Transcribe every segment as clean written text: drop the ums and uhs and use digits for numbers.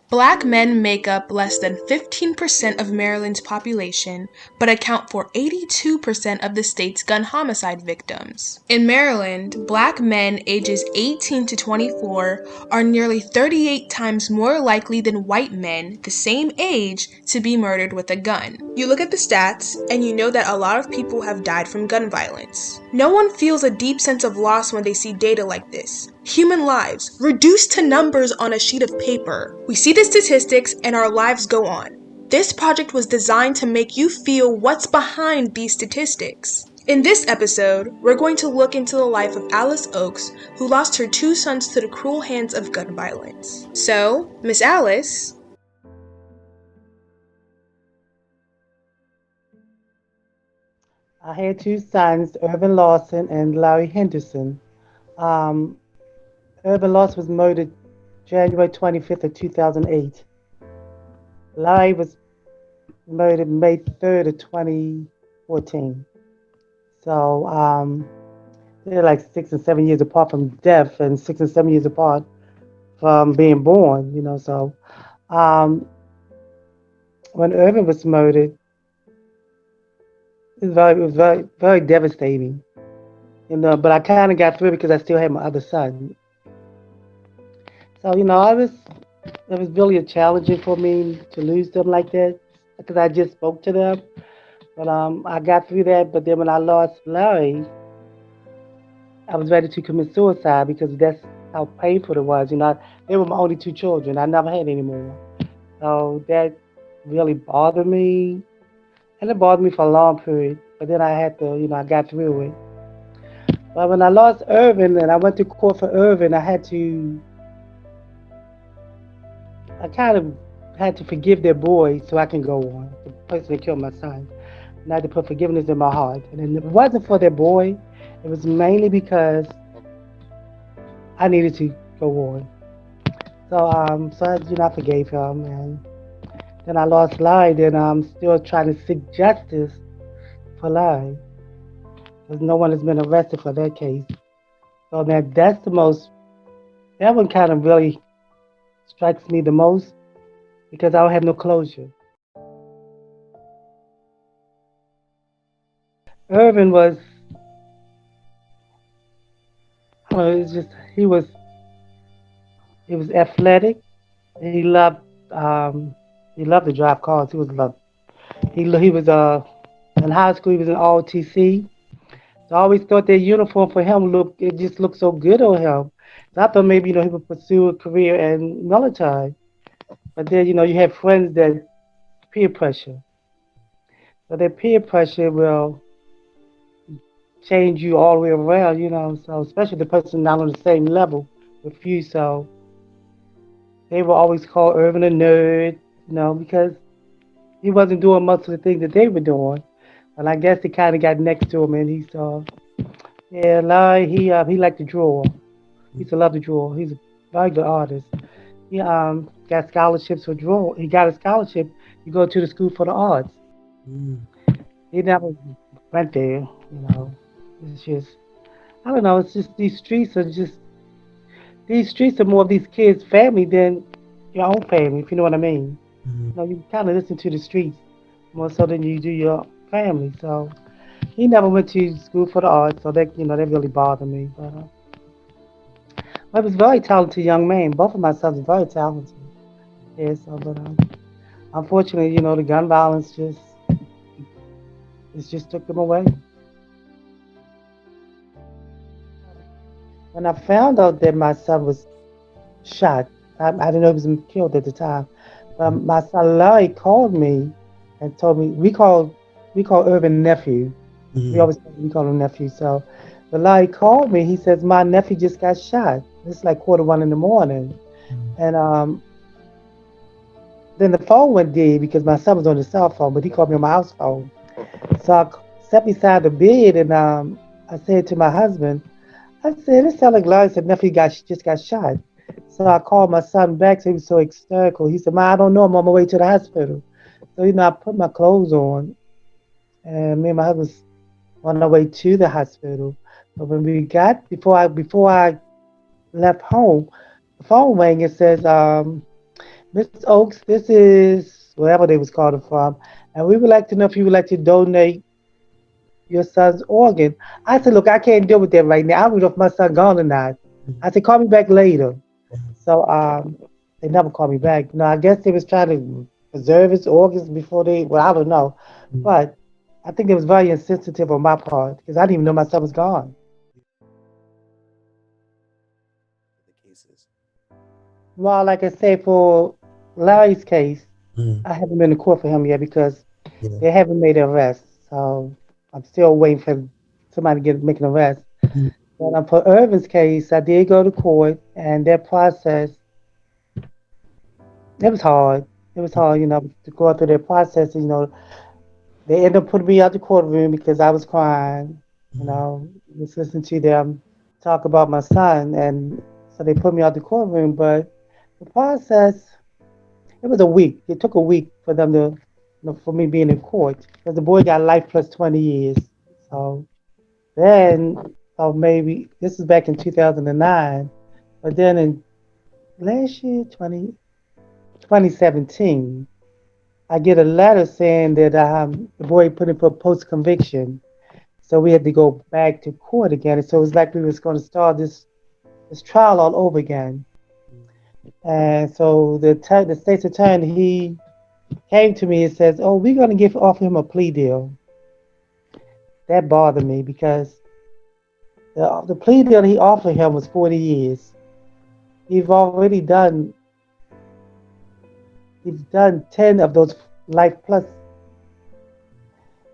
Black men make up less than 15% of Maryland's population, but account for 82% of the state's gun homicide victims. In Maryland, black men ages 18 to 24 are nearly 38 times more likely than white men the same age to be murdered with a gun. You look at the stats, and you know that a lot of people have died from gun violence. No one feels a deep sense of loss when they see data like this. Human lives, reduced to numbers on a sheet of paper. We see the statistics and our lives go on. This project was designed to make you feel what's behind these statistics. In this episode, we're going to look into the life of Alice Oakes, who lost her two sons to the cruel hands of gun violence. So, Miss Alice, I had two sons, Irvin Lawson and Larry Henderson. Um, Irvin Lawson was murdered January 25th of 2008. Larry was murdered May 3rd of 2014. So they're like 6 and 7 years apart from death and 6 and 7 years apart from being born. So um, when Irvin was murdered, it was very, very devastating. But I kind of got through it because I still had my other son. So, it was really challenging for me to lose them like that because I just spoke to them. But I got through that. But then when I lost Larry, I was ready to commit suicide because that's how painful it was. They were my only two children. I never had any more. So that really bothered me. And it bothered me for a long period. But then I had to, I got through it. But when I lost Irvin and I went to court for Irvin, I kind of had to forgive their boy so I can go on. The person that killed my son. And I had to put forgiveness in my heart. And if it wasn't for their boy, it was mainly because I needed to go on. So I forgave him. And then I lost Larry. Then I'm still trying to seek justice for Larry because no one has been arrested for that case. So that one kind of really strikes me the most because I don't have no closure. Irvin was, I don't know, it's just he was athletic. He loved um, he loved to drive cars. He was in high school. He was in ROTC. So I always thought that uniform for him just looked so good on him. So I thought maybe he would pursue a career in military. But then you have friends that peer pressure. So that peer pressure will change you all the way around. So especially the person not on the same level with you. So they will always call Irvin a nerd, because he wasn't doing most of the things that they were doing. And I guess he kind of got next to him, and he saw, yeah, Larry, he liked to draw. He used to love to draw. He's a very good artist. He got scholarships for drawing. He got a scholarship to go to the school for the arts. Mm. He never went there. It's just, I don't know. It's just these streets are more of these kids' family than your own family, if you know what I mean. Mhm. You kind of listen to the streets more so than you do your family. So he never went to school for the arts, so that really bothered me. But he was a very talented young man. Both of my sons are very talented. Yeah, so but unfortunately, the gun violence just took them away. When I found out that my son was shot, I didn't know he was killed at the time. But my son Larry called me and told me we call Irvin nephew. Mhm. We call him nephew. So, but Larry called me. He says my nephew just got shot. It's like quarter one in the morning, Mhm. and then the phone went dead because my son was on his cell phone, but he called me on my house phone. So sat beside the bed and I said to my husband, I said, it sounded like Larry said nephew just got shot. So I called my son back. So he was so hysterical. He said, "Ma, I don't know. I'm on my way to the hospital." So I put my clothes on, and me and my husband on our way to the hospital. But when we got before I left home, the phone rang. It says, Miss Oaks, this is wherever they was calling from, and we would like to know if you would like to donate your son's organ. I said, look, I can't deal with that right now. I don't know if my son gone or not. I said, call me back later. So they never called me back. I guess they was trying to preserve his organs before they. Well, I don't know, but I think it was very insensitive on my part because I didn't even know my son was gone. The cases. Well, like I said, for Larry's case, Mm. I haven't been to court for him yet because Yeah. they haven't made an arrest. So I'm still waiting for somebody to make an arrest. Mm. But for Irvin's case, I did go to court, and that process, it was hard. It was hard, to go through their process. They ended up putting me out the courtroom because I was crying. Mm. Just listening to them talk about my son, and so they put me out the courtroom. But the process, it was a week. It took a week for them to, for me being in court because the boy got life plus 20 years. So then, maybe this is back in 2009, but then in last year, 2017, I get a letter saying that the boy put in for post conviction. So we had to go back to court again. And so it was like we was going to start this trial all over again. And so the state's attorney, he came to me and says, "Oh, we're going to offer him a plea deal." That bothered me because the plea deal he offered him was 40 years. He's already done he's done 10 of those life plus.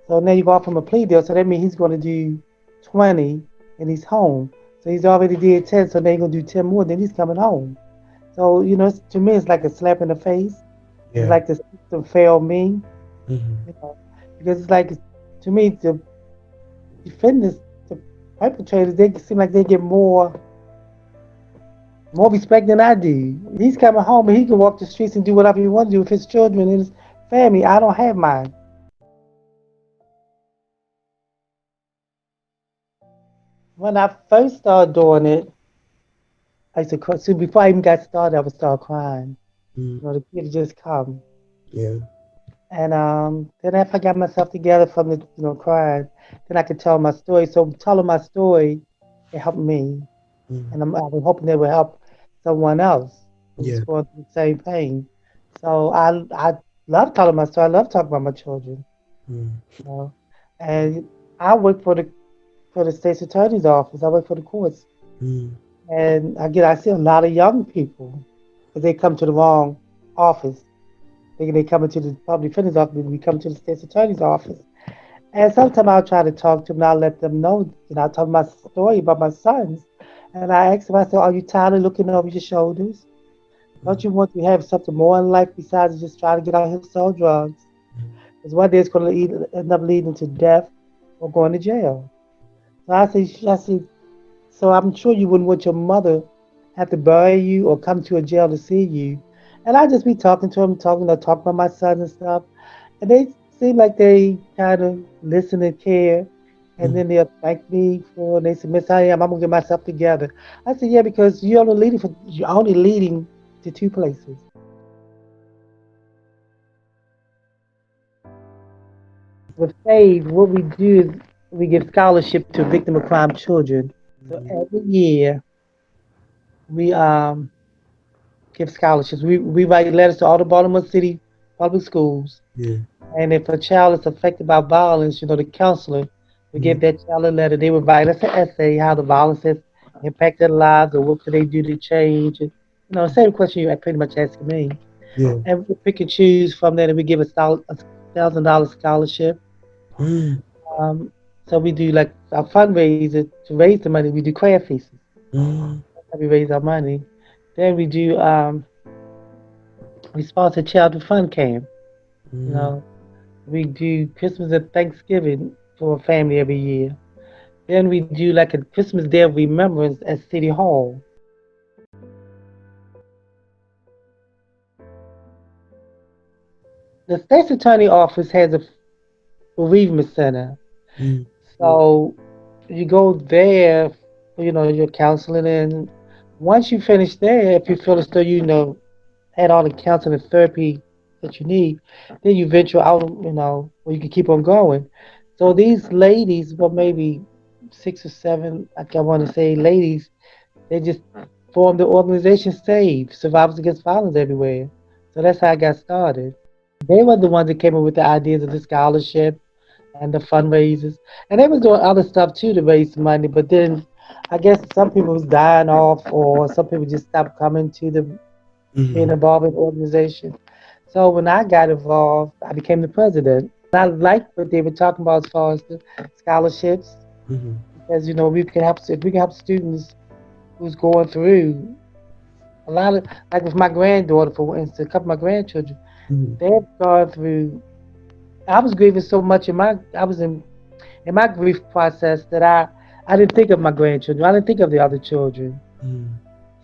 So now you offer him a plea deal, so that means he's going to do 20 and he's home. So he's already did 10, so now he's going to do 10 more, then he's coming home. So, to me, it's like a slap in the face. It's Yeah. like the system failed me, Mm-hmm. you know, because it's like, to me, the defendants, the perpetrators, they seem like they get more respect than I do. He's coming home and he can walk the streets and do whatever he wants to do with his children and his family. I don't have mine. When I first started doing it, I used to cry. So before I even got started, I would start crying. Mm. The kids just come. Yeah. And then after I got myself together from the crying, then I could tell my story. So telling my story, it helped me, Mm. and I was hoping it would help someone else who's Yeah. going through the same pain. So I love telling my story. I love talking about my children. Mm. You know, and I work for the state's attorney's office. I work for the courts, Mm. and I see a lot of young people, but they come to the wrong office. They come into the public defender's office, we come to the state's attorney's office. And sometimes I'll try to talk to them and I'll let them know, I'll tell them my story about my sons. And I ask them, I say, are you tired of looking over your shoulders? Don't you want to have something more in life besides just trying to get out here and sell drugs? Because one day it's going to end up leading to death or going to jail. So I say, so I'm sure you wouldn't want your mother have to bury you or come to a jail to see you. And I just be talking to them, talking about my son and stuff. And they seem like they kind of listen and care. And Mm. then they'll thank me for, and they say, Miss I am, I'm gonna get myself together. I said, yeah, because you're only leading to two places. With SAVE, what we do is we give scholarship to victim of crime children. So Mm. every year we give scholarships. We write letters to all the Baltimore City public schools. Yeah. And if a child is affected by violence, the counselor would Mm. give that child a letter. They would write us an essay how the violence has impacted their lives or what could they do to change. And, same question you pretty much asking me. Yeah. And we pick and choose from that, and we give $1,000 scholarship. Mm. Um, so we do like our fundraiser to raise the money. We do craft feasts. Mm. That's how we raise our money. Then we sponsor child fun camp. You Mm. know, we do Christmas and Thanksgiving for a family every year. Then we do like a Christmas Day of Remembrance at City Hall. The state's attorney office has a bereavement center. Mm. So you go there for, your counseling. And once you finish there, if you feel as though, had all the counseling and therapy that you need, then you venture out, where you can keep on going. So these ladies, well, maybe 6 or 7, I want to say ladies, they just formed the organization SAVE, Survivors Against Violence Everywhere. So that's how I got started. They were the ones that came up with the ideas of the scholarship and the fundraisers. And they was doing other stuff too to raise money, but then I guess some people was dying off or some people just stopped coming to the being Mm-hmm. involved in the organization. So when I got involved, I became the president. I liked what they were talking about as far as the scholarships, Mm-hmm. because we can help if we can help students who's going through a lot of, like with my granddaughter, for instance, a couple of my grandchildren, Mm-hmm. they have gone through. I was grieving so much I was in my grief process that I didn't think of my grandchildren. I didn't think of the other children. Mm-hmm.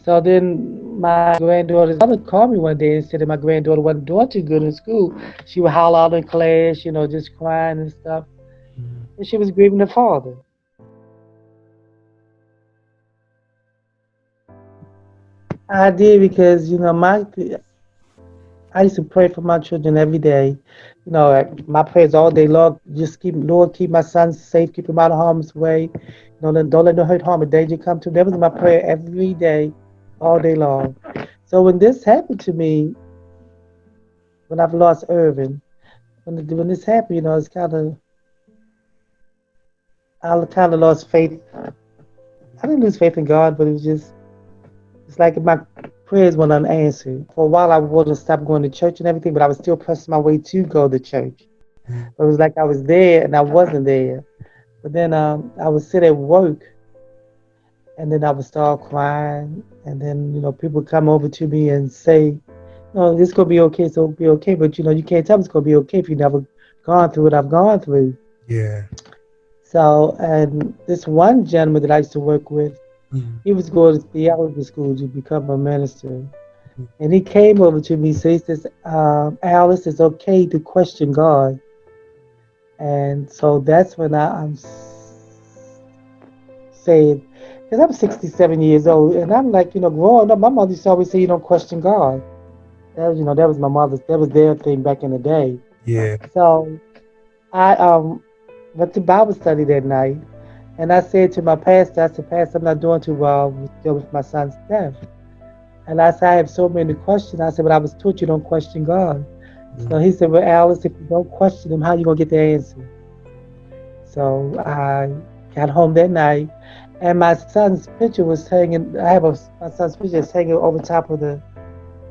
So then my granddaughter's mother called me one day and said that my granddaughter wasn't doing too good in school. She would holler out in class, just crying and stuff. And she was grieving her father. I did because, I used to pray for my children every day. My prayers all day long, just Lord, keep my sons safe, keep them out of harm's way. Don't let no hurt, harm, or danger come to them. That was my prayer every day, all day long. So when this happened to me, when I've lost Irvin, when this happened, it's I kind of lost faith. I didn't lose faith in God, but it's like my prayers went unanswered. For a while, I wouldn't stop going to church and everything, but I was still pressing my way to go to church. It was like I was there and I wasn't there. But then I would sit at work and then I would start crying. And then, people come over to me and say, no, this going to be okay, so it'll be okay. But, you can't tell me it's going to be okay if you've never gone through what I've gone through. Yeah. So, and this one gentleman that I used to work with, Mm-hmm. he was going to theology school to become a minister. And he came over to me, so he says, Alice, it's okay to question God. And so that's when I'm saying, because I'm 67 years old, and I'm like, growing up, my mother used to always say, you don't question God. That was my mother's, that was their thing back in the day. Yeah. So I went to Bible study that night, and I said to my pastor, I said, Pastor, I'm not doing too well with my son's death. And I said, I have so many questions. I said, but I was taught you don't question God. So he said, well, Alice, if you don't question him, how you going to get the answer? So I got home that night, and my son's picture was hanging. My son's picture is hanging over top of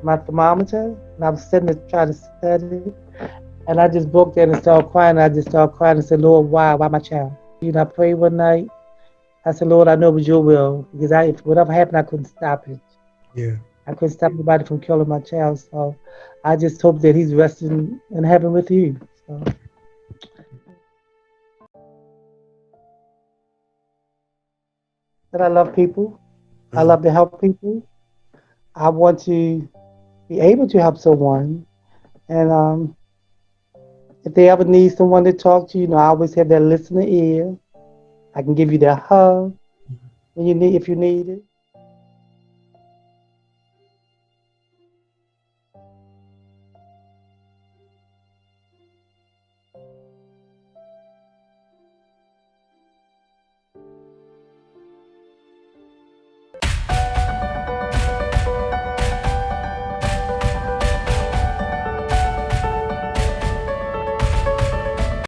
my thermometer, and I was sitting there trying to study, and I just broke down and started crying. I just started crying and said, Lord, why my child? I prayed one night. I said, Lord, I know it was your will, because if whatever happened, I couldn't stop it. Yeah. I couldn't stop anybody from killing my child. So I just hope that he's resting in heaven with you. So. That I love people. I love to help people. I want to be able to help someone. And if they ever need someone to talk to, I always have that listening ear. I can give you that hug if you need it.